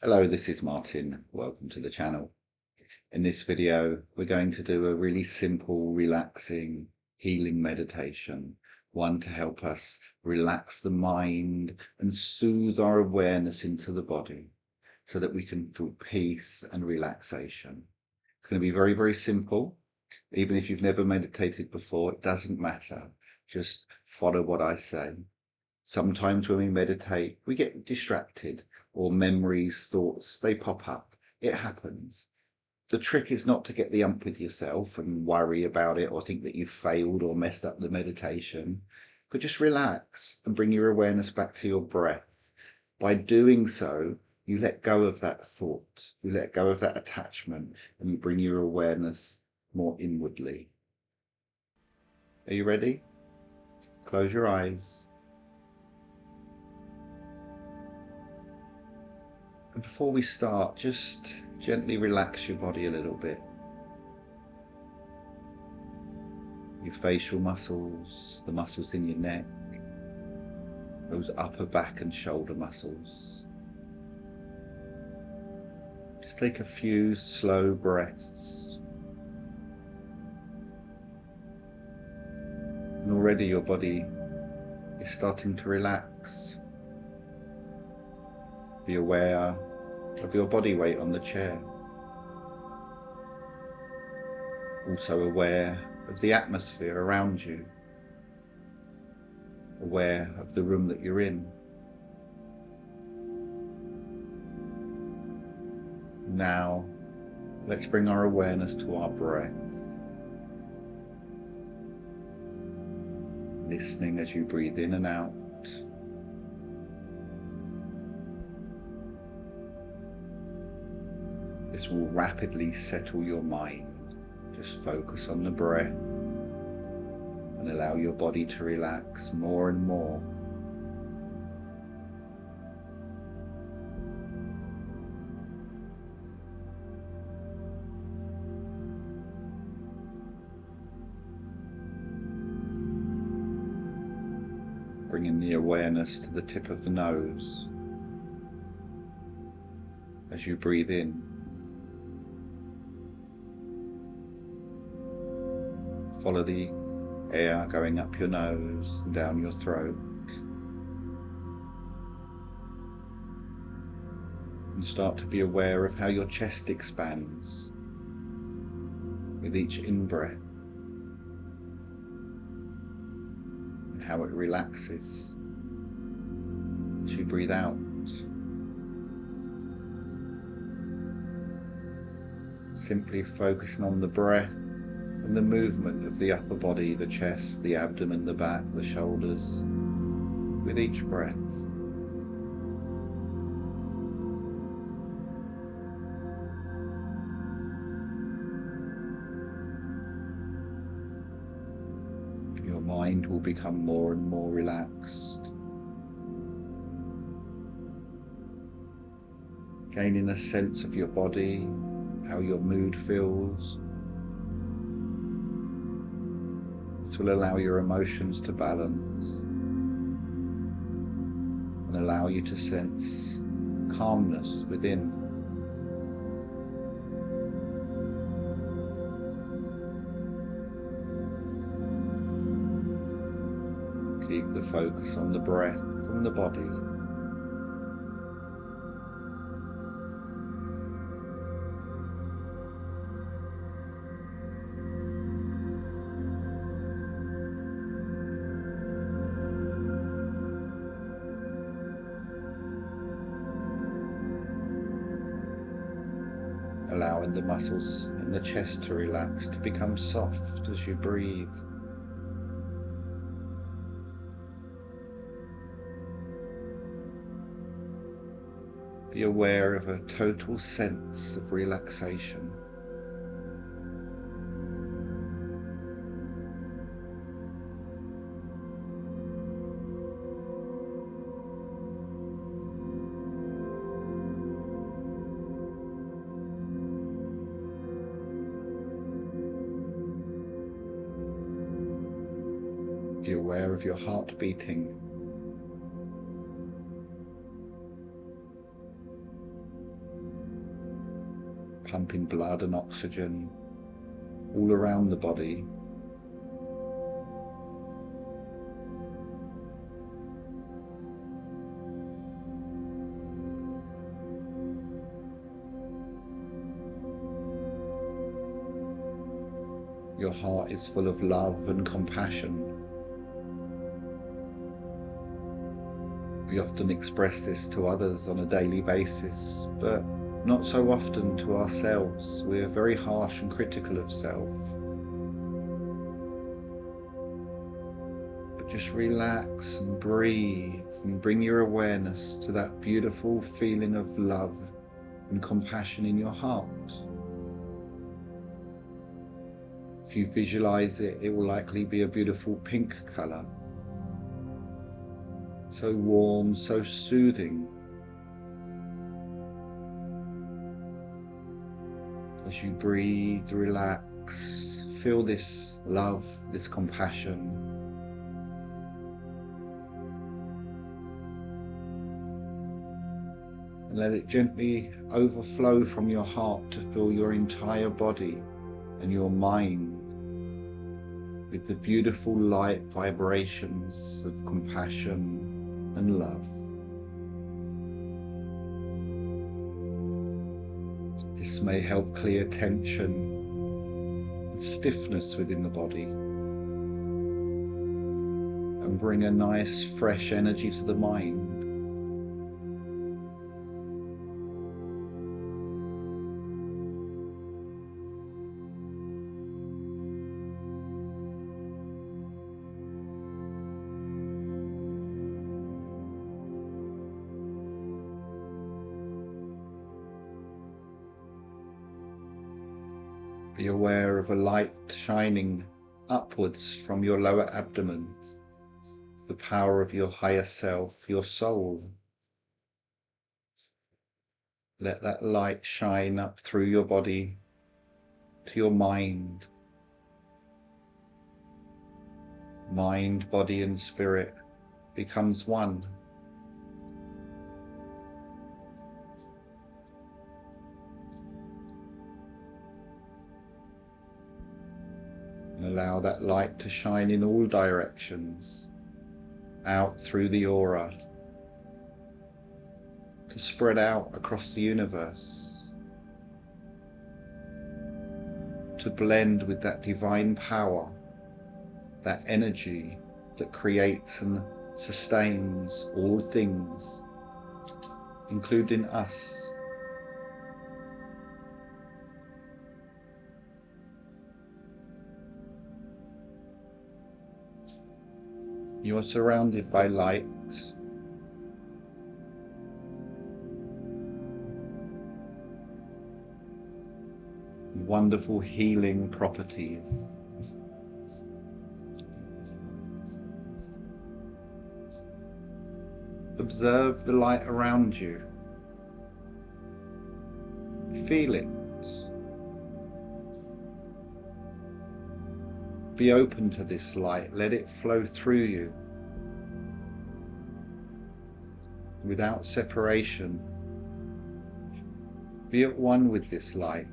Hello, this is Martin. Welcome to the channel. In this video, we're going to do a really simple, relaxing, healing meditation. One to help us relax the mind and soothe our awareness into the body so that we can feel peace and relaxation. It's going to be very, very simple. Even if you've never meditated before, it doesn't matter. Just follow what I say. Sometimes when we meditate, we get distracted, or memories, thoughts, they pop up. It happens. The trick is not to get the ump with yourself and worry about it or think that you've failed or messed up the meditation, but just relax and bring your awareness back to your breath. By doing so, you let go of that thought, you let go of that attachment, and you bring your awareness more inwardly. Are you ready? Close your eyes. And before we start, just gently relax your body a little bit. Your facial muscles, the muscles in your neck, those upper back and shoulder muscles. Just take a few slow breaths. And already your body is starting to relax. Be aware of your body weight on the chair. Also aware of the atmosphere around you. Aware of the room that you're in. Now, let's bring our awareness to our breath. Listening as you breathe in and out. This will rapidly settle your mind. Just focus on the breath and allow your body to relax more and more. Bringing the awareness to the tip of the nose as you breathe in. Follow the air going up your nose and down your throat. And start to be aware of how your chest expands with each in-breath and how it relaxes as you breathe out. Simply focusing on the breath and the movement of the upper body, the chest, the abdomen, the back, the shoulders, with each breath. Your mind will become more and more relaxed, gaining a sense of your body, how your mood feels. This will allow your emotions to balance and allow you to sense calmness within. Keep the focus on the breath from the body. Allowing the muscles in the chest to relax, to become soft as you breathe. Be aware of a total sense of relaxation. Be aware of your heart beating. pumping blood and oxygen all around the body. Your heart is full of love and compassion. We often express this to others on a daily basis, but not so often to ourselves. We're very harsh and critical of self. But just relax and breathe and bring your awareness to that beautiful feeling of love and compassion in your heart. If you visualize it, it will likely be a beautiful pink color. So warm, so soothing. As you breathe, relax, feel this love, this compassion. And let it gently overflow from your heart to fill your entire body and your mind with the beautiful light vibrations of compassion and love. This may help clear tension and stiffness within the body and bring a nice fresh energy to the mind. Be aware of a light shining upwards from your lower abdomen, the power of your higher self, your soul. Let that light shine up through your body to your mind. Mind, body and spirit becomes one. And allow that light to shine in all directions, out through the aura, to spread out across the universe, to blend with that divine power, that energy that creates and sustains all things, including us. You are surrounded by light. Wonderful healing properties. Observe the light around you. Feel it. Be open to this light. Let it flow through you without separation. Be at one with this light.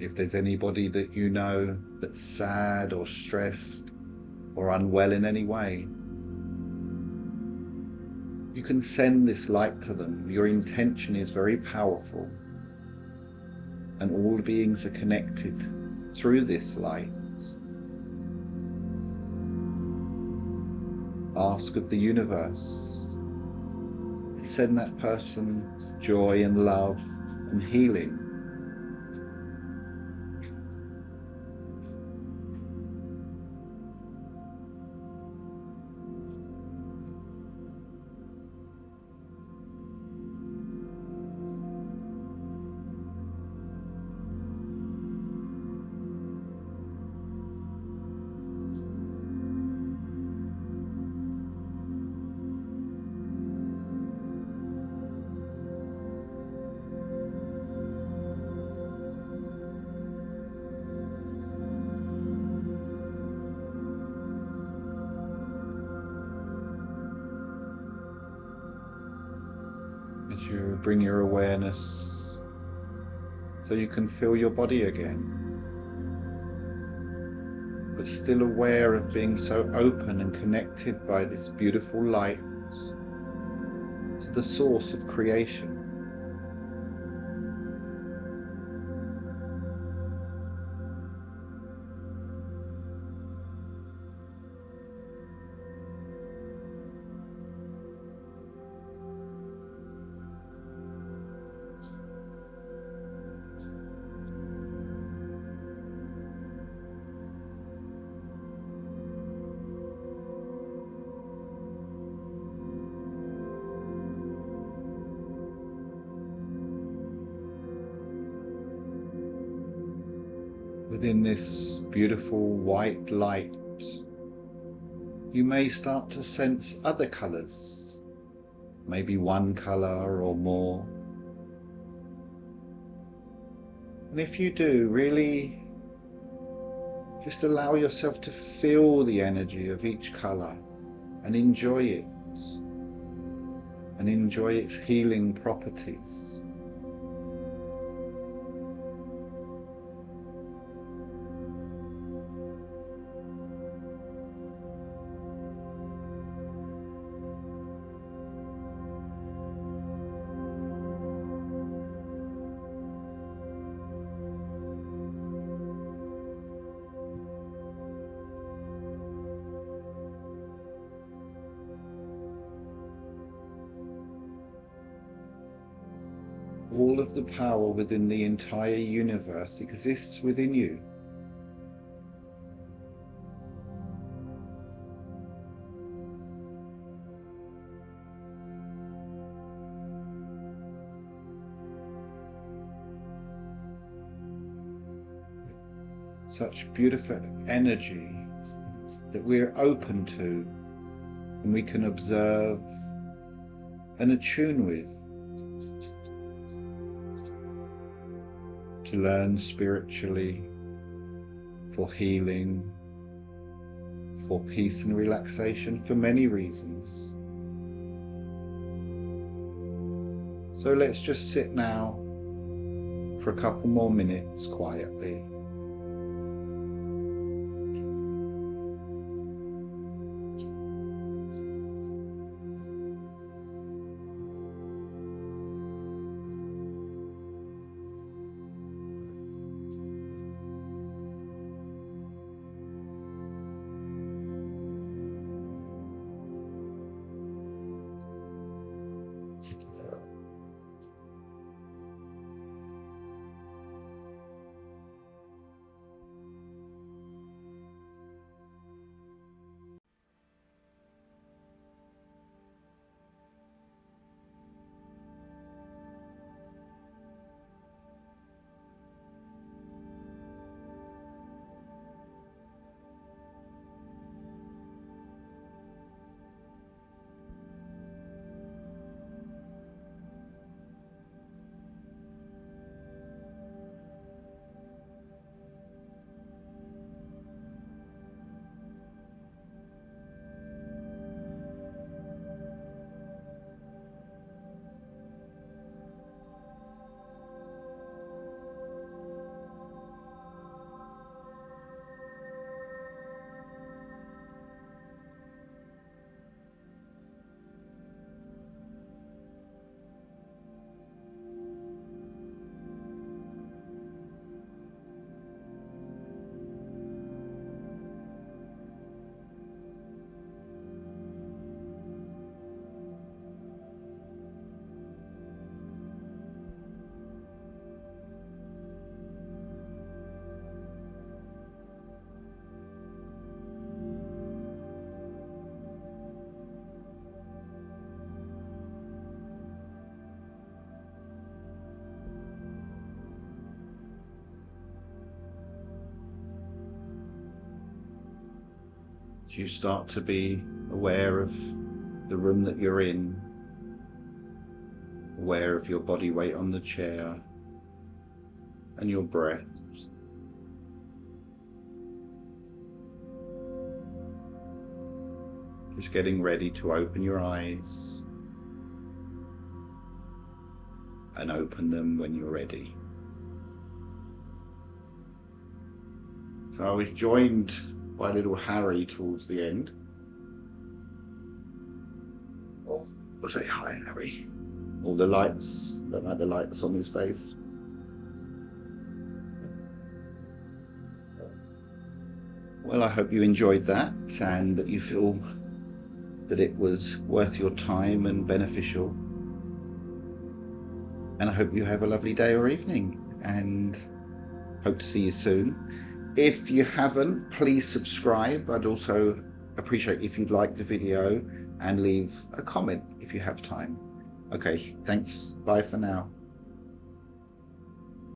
If there's anybody that you know that's sad or stressed or unwell in any way, you can send this light to them. Your intention is very powerful, and all beings are connected through this light. Ask of the universe. Send that person joy and love and healing. you bring your awareness so you can feel your body again, but still aware of being so open and connected by this beautiful light to the source of creation. Within this beautiful white light, you may start to sense other colours, maybe one colour or more. And if you do, really just allow yourself to feel the energy of each colour and enjoy it, and enjoy its healing properties. All of the power within the entire universe exists within you. Such beautiful energy that we're open to and we can observe and attune with, to learn spiritually, for healing, for peace and relaxation, for many reasons. So let's just sit now for a couple more minutes quietly. As you start to be aware of the room that you're in, aware of your body weight on the chair and your breath. Just getting ready to open your eyes. and open them when you're ready. So I was joined by little Harry towards the end. I'll say hi, Harry. All the lights, don't like the lights on his face. Well, I hope you enjoyed that and that you feel that it was worth your time and beneficial. And I hope you have a lovely day or evening and hope to see you soon. If you haven't, please subscribe. I'd also appreciate if you'd like the video and leave a comment if you have time. Okay, thanks. Bye for now.